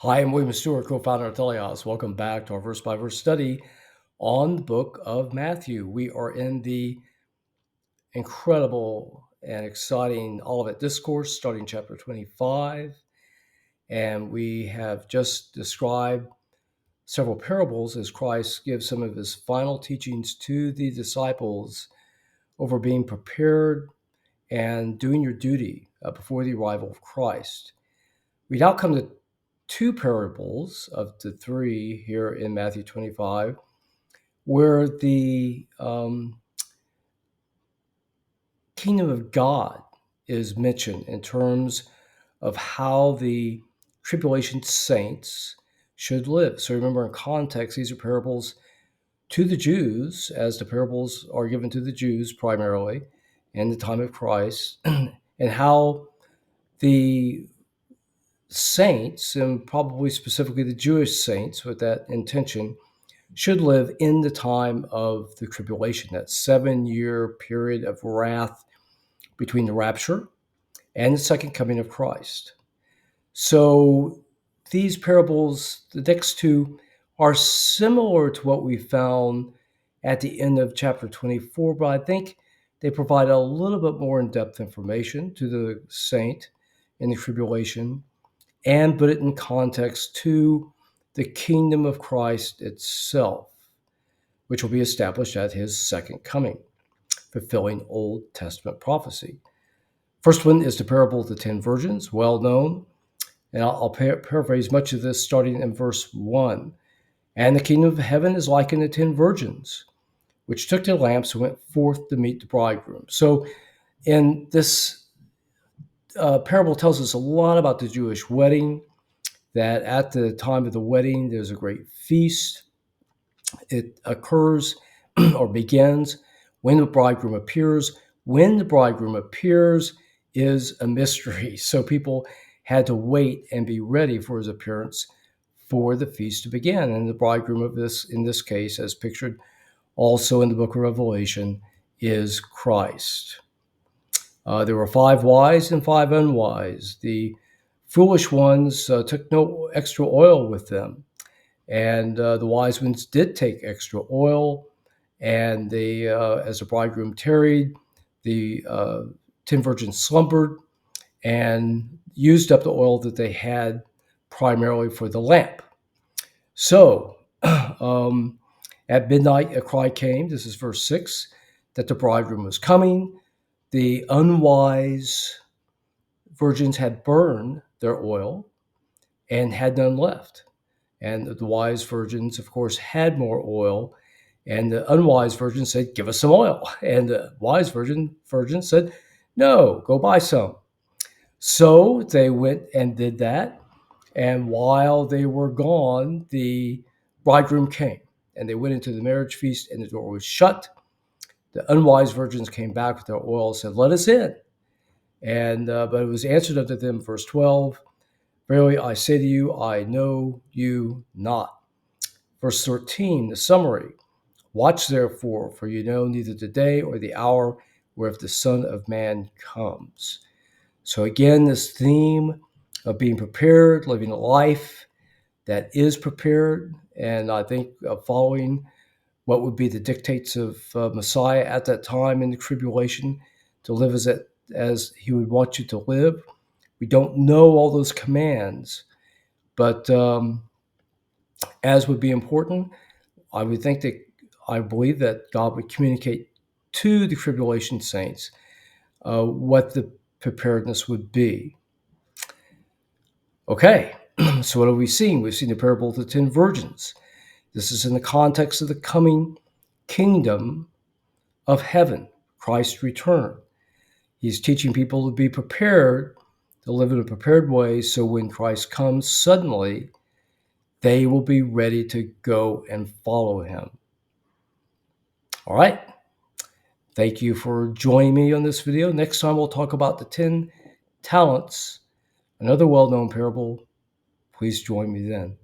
Hi, I'm William Stewart, co-founder of Teleios. Welcome back to our verse-by-verse study on the book of Matthew. We are in the incredible and exciting Olivet Discourse, starting chapter 25. And we have just described several parables as Christ gives some of his final teachings to the disciples over being prepared and doing your duty before the arrival of Christ. We now come to two parables of the three here in Matthew 25, where the kingdom of God is mentioned in terms of how the tribulation saints should live. So remember, in context, these are parables to the Jews, as the parables are given to the Jews primarily in the time of Christ, and how the saints, and probably specifically the Jewish saints with that intention, should live in the time of the tribulation, that 7-year period of wrath between the rapture and the second coming of Christ. So these parables, the next two, are similar to what we found at the end of chapter 24, but I think they provide a little bit more in-depth information to the saint in the tribulation and put it in context to the kingdom of Christ itself, which will be established at his second coming, fulfilling Old Testament prophecy. First one is the parable of the 10 virgins, well known, and I'll paraphrase much of this starting in verse 1. And the kingdom of heaven is like unto 10 virgins, which took their lamps and went forth to meet the bridegroom. So in this parable tells us a lot about the Jewish wedding, that at the time of the wedding, there's a great feast. It occurs or begins when the bridegroom appears. When the bridegroom appears is a mystery. So people had to wait and be ready for his appearance for the feast to begin. And the bridegroom of this, in this case, as pictured also in the book of Revelation, is Christ. There were 5 wise and 5 unwise. The foolish ones took no extra oil with them. And the wise ones did take extra oil, and they, as the bridegroom tarried, the 10 virgins slumbered and used up the oil that they had primarily for the lamp. So at midnight, a cry came, this is verse 6, that the bridegroom was coming. The unwise virgins had burned their oil and had none left. And the wise virgins, of course, had more oil. And the unwise virgin said, give us some oil. And the wise virgin said, no, go buy some. So they went and did that. And while they were gone, the bridegroom came. And they went into the marriage feast, and the door was shut. The unwise virgins came back with their oil and said, let us in. And but it was answered unto them, verse 12, verily I say to you, I know you not. Verse 13, the summary. Watch therefore, for you know neither the day or the hour whereof the Son of Man comes. So again, this theme of being prepared, living a life that is prepared, and I think following what would be the dictates of Messiah at that time in the tribulation, to live as he would want you to live. We don't know all those commands, but as would be important, I believe that God would communicate to the tribulation saints what the preparedness would be. Okay, so what have we seen? We've seen the parable of the 10 virgins. This is in the context of the coming kingdom of heaven, Christ's return. He's teaching people to be prepared, to live in a prepared way, so when Christ comes suddenly, they will be ready to go and follow him. All right. Thank you for joining me on this video. Next time we'll talk about the 10 talents, another well-known parable. Please join me then.